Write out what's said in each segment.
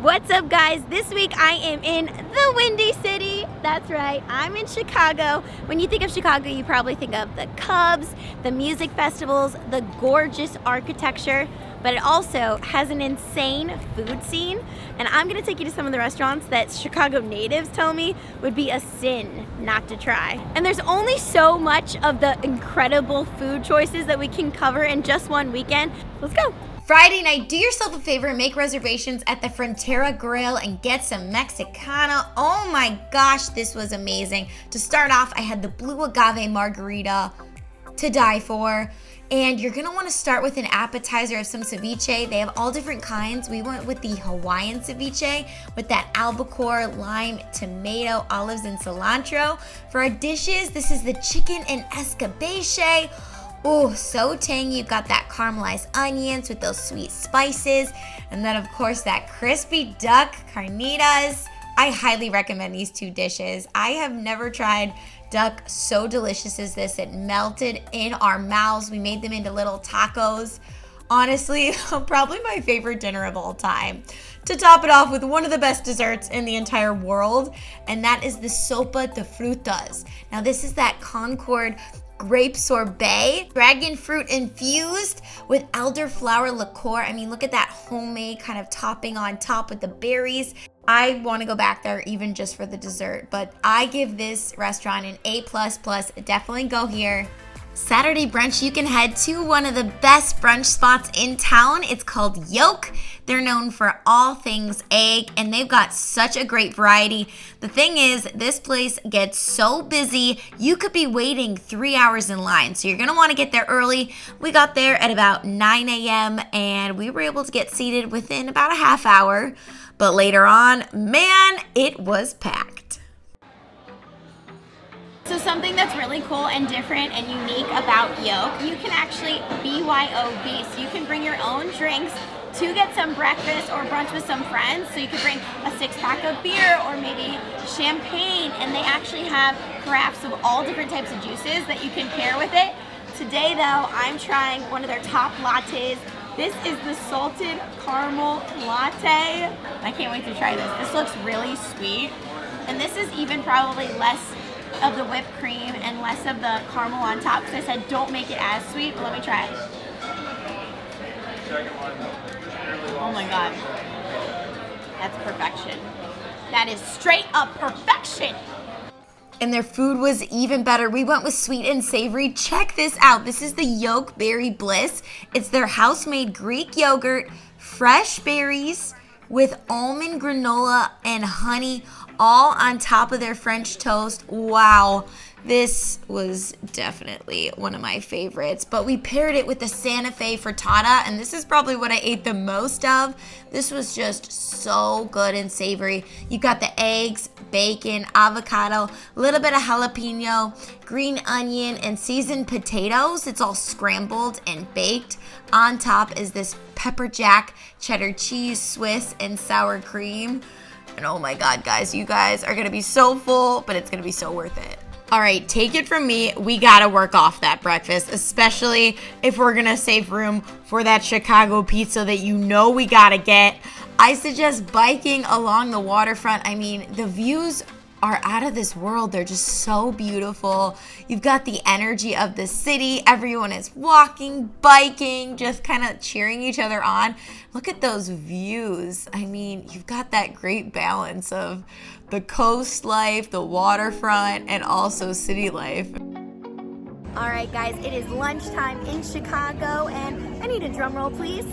What's up, guys? This week I am in the Windy City. That's right, I'm in Chicago. When you think of Chicago, you probably think of the Cubs, the music festivals, the gorgeous architecture, but it also has an insane food scene. And I'm gonna take you to some of the restaurants that Chicago natives tell me would be a sin not to try. And there's only so much of the incredible food choices that we can cover in just one weekend. Let's go. Friday night, do yourself a favor and make reservations at the Frontera Grill and get some Mexicana. Oh my gosh, this was amazing. To start off, I had the blue agave margarita to die for. And you're gonna wanna start with an appetizer of some ceviche. They have all different kinds. We went with the Hawaiian ceviche with that albacore, lime, tomato, olives, and cilantro. For our dishes, this is the chicken and escabeche. Oh, so tangy. You've got that caramelized onions with those sweet spices. And then, of course, that crispy duck carnitas. I highly recommend these two dishes. I have never tried duck so delicious as this. It melted in our mouths. We made them into little tacos. Honestly, probably my favorite dinner of all time. To top it off with one of the best desserts in the entire world, and that is the sopa de frutas. Now, this is that Concord grape sorbet, dragon fruit infused with elderflower liqueur. I mean, look at that homemade kind of topping on top with the berries. I want to go back there even just for the dessert, but I give this restaurant an A++. Definitely go here. Saturday brunch, you can head to one of the best brunch spots in town. It's called Yolk. They're known for all things egg, and they've got such a great variety. The thing is, this place gets so busy, you could be waiting 3 hours in line. So you're gonna wanna get there early. We got there at about 9 a.m. and we were able to get seated within about a half hour. But later on, man, it was packed. So something that's really cool and different and unique about Yolk, you can actually BYOB, so you can bring your own drinks to get some breakfast or brunch with some friends. So you could bring a 6-pack of beer or maybe champagne, and they actually have carafes of all different types of juices that you can pair with it. Today though, I'm trying one of their top lattes. This is the salted caramel latte. I can't wait to try this. This looks really sweet, and this is even probably less of the whipped cream and less of the caramel on top, because I said don't make it as sweet, but let me try it. Oh my god, that's perfection. That is straight up perfection. And their food was even better. We went with sweet and savory. Check this out. This is the Yolk Berry Bliss. It's their house-made Greek yogurt, fresh berries with almond granola and honey, all on top of their French toast. Wow, this was definitely one of my favorites. But we paired it with the Santa Fe frittata, and this is probably what I ate the most of. This was just so good and savory. You got the eggs, bacon, avocado, a little bit of jalapeno, green onion, and seasoned potatoes. It's all scrambled and baked. On top is this pepper jack, cheddar cheese, Swiss, and sour cream. And oh my god, guys, you guys are gonna be so full, but it's gonna be so worth it. All right, take it from me, we gotta work off that breakfast, especially if we're gonna save room for that Chicago pizza that you know we gotta get. I suggest biking along the waterfront. I mean, the views are out of this world. They're just so beautiful. You've got the energy of the city. Everyone is walking, biking, just kind of cheering each other on. Look at those views. I mean, you've got that great balance of the coast life, the waterfront, and also city life. All right, guys, it is lunchtime in Chicago, and I need a drum roll, please.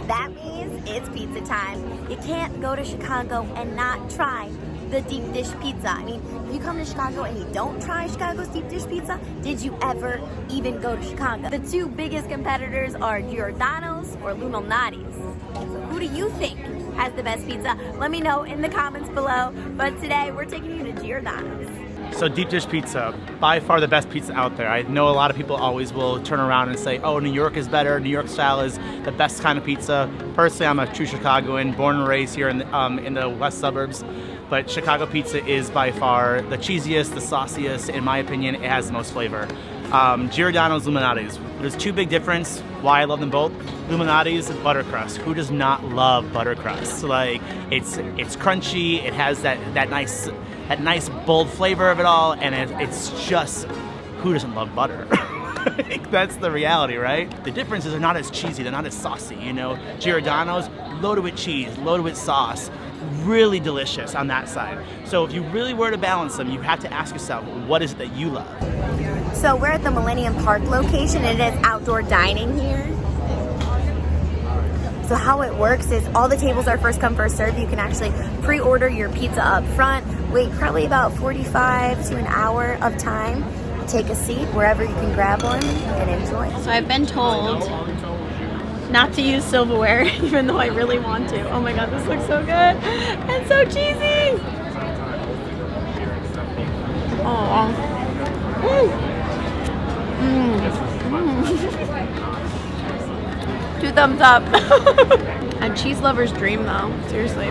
That means it's pizza time. You can't go to Chicago and not try the deep dish pizza. I mean, if you come to Chicago and you don't try Chicago's deep dish pizza, did you ever even go to Chicago? The two biggest competitors are Giordano's or Luminati's. So who do you think has the best pizza? Let me know in the comments below. But today we're taking you to Giordano's. So deep dish pizza, by far the best pizza out there. I know a lot of people always will turn around and say, oh, New York is better, New York style is the best kind of pizza. Personally, I'm a true Chicagoan, born and raised here in the west suburbs. But Chicago pizza is by far the cheesiest, the sauciest. In my opinion, it has the most flavor. Giordano's Luminati's. There's two big differences. Why I love them both? Illuminati's butter crust. Who does not love butter crust? Like, it's crunchy. It has that nice bold flavor of it all, and it's just, who doesn't love butter? That's the reality, right? The difference is they're not as cheesy, they're not as saucy, you know? Giordano's loaded with cheese, loaded with sauce, really delicious on that side. So if you really were to balance them, you have to ask yourself, what is it that you love? So we're at the Millennium Park location. It is outdoor dining here. So how it works is all the tables are first come, first serve. You can actually pre-order your pizza up front, wait probably about 45 to an hour of time, take a seat wherever you can grab one and enjoy. So I've been told not to use silverware, even though I really want to. Oh my God, this looks so good and so cheesy. Oh. Two thumbs up. A cheese lover's dream though, seriously.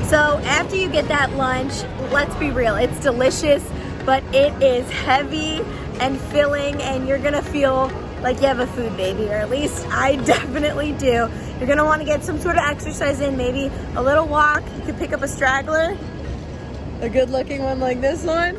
So after you get that lunch, let's be real, it's delicious, but it is heavy and filling, and you're gonna feel like you have a food baby, or at least I definitely do. You're gonna wanna get some sort of exercise in, maybe a little walk. You could pick up a straggler, a good looking one like this one.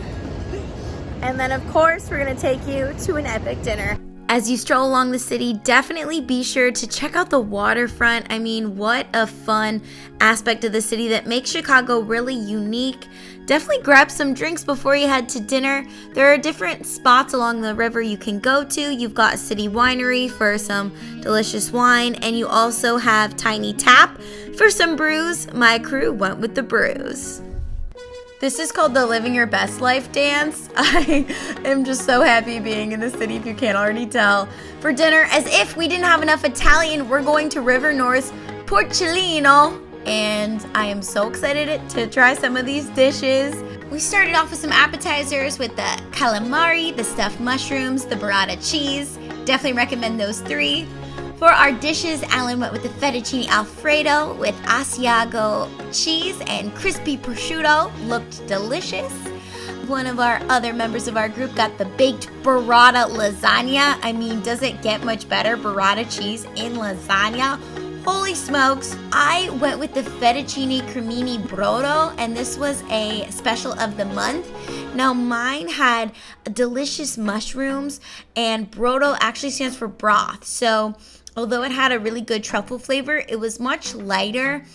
And then of course, we're gonna take you to an epic dinner. As you stroll along the city, definitely be sure to check out the waterfront. I mean, what a fun aspect of the city that makes Chicago really unique. Definitely grab some drinks before you head to dinner. There are different spots along the river you can go to. You've got a city winery for some delicious wine, and you also have Tiny Tap for some brews. My crew went with the brews. This is called the Living Your Best Life dance. I am just so happy being in the city, if you can't already tell. For dinner, as if we didn't have enough Italian, we're going to River North's Porcellino, and I am so excited to try some of these dishes. We started off with some appetizers with the calamari, the stuffed mushrooms, the burrata cheese. Definitely recommend those three. For our dishes, Alan went with the fettuccine alfredo with Asiago cheese and crispy prosciutto. Looked delicious. One of our other members of our group got the baked burrata lasagna. I mean, does it get much better? Burrata cheese in lasagna. Holy smokes. I went with the fettuccine cremini brodo, and this was a special of the month. Now mine had delicious mushrooms, and brodo actually stands for broth. So although it had a really good truffle flavor, it was much lighter.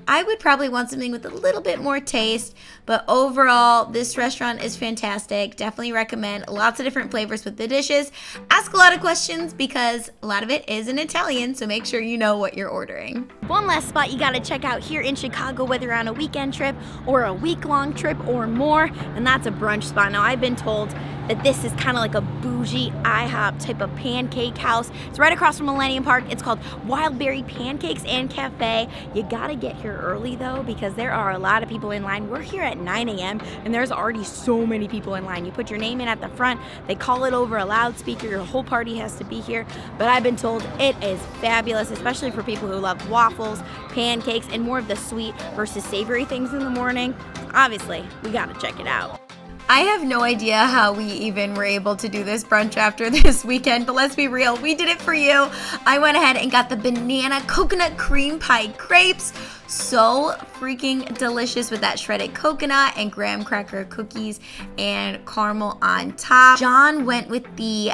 I would probably want something with a little bit more taste, but overall, this restaurant is fantastic. Definitely recommend. Lots of different flavors with the dishes. Ask a lot of questions because a lot of it is in Italian, so make sure you know what you're ordering. One last spot you gotta check out here in Chicago, whether you're on a weekend trip or a week-long trip or more, and that's a brunch spot. Now, I've been told that this is kind of like a bougie IHOP type of pancake house. It's right across from Millennium Park. It's called Wildberry Pancakes and Cafe. You gotta get here early though, because there are a lot of people in line. We're here at 9 a.m. and there's already so many people in line. You put your name in at the front, they call it over a loudspeaker, your whole party has to be here. But I've been told it is fabulous, especially for people who love waffles, pancakes, and more of the sweet versus savory things in the morning. Obviously, we gotta check it out. I have no idea how we even were able to do this brunch after this weekend, but let's be real, we did it for you. I went ahead and got the banana coconut cream pie crepes. So freaking delicious with that shredded coconut and graham cracker cookies and caramel on top. John went with the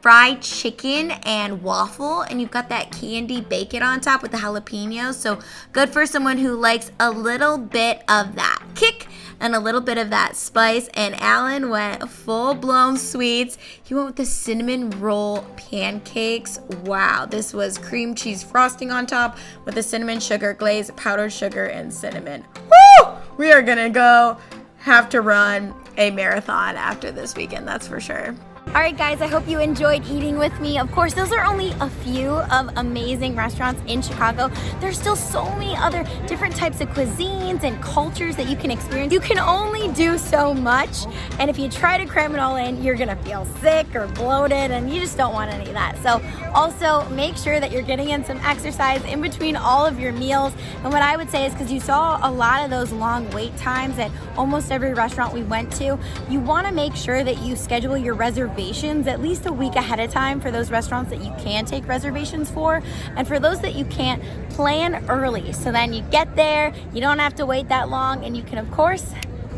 fried chicken and waffle, and you've got that candy bacon on top with the jalapenos. So good for someone who likes a little bit of that kick and a little bit of that spice. And Alan went full-blown sweets. He went with the cinnamon roll pancakes. Wow, this was cream cheese frosting on top with the cinnamon sugar glaze, powdered sugar, and cinnamon. Woo! We are gonna have to run a marathon after this weekend, that's for sure. Alright guys, I hope you enjoyed eating with me. Of course, those are only a few of amazing restaurants in Chicago. There's still so many other different types of cuisines and cultures that you can experience. You can only do so much, and if you try to cram it all in, you're gonna feel sick or bloated, and you just don't want any of that. So also make sure that you're getting in some exercise in between all of your meals. And what I would say is, because you saw a lot of those long wait times at almost every restaurant we went to, you wanna make sure that you schedule your reservation reservations at least a week ahead of time for those restaurants that you can take reservations for. And for those that you can't, plan early. So then you get there, you don't have to wait that long, and you can, of course,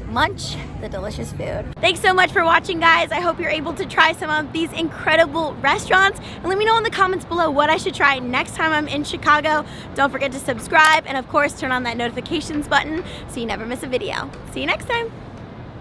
munch the delicious food. Thanks so much for watching, guys. I hope you're able to try some of these incredible restaurants, and let me know in the comments below what I should try next time I'm in Chicago. Don't forget to subscribe, and of course turn on that notifications button so you never miss a video. See you next time.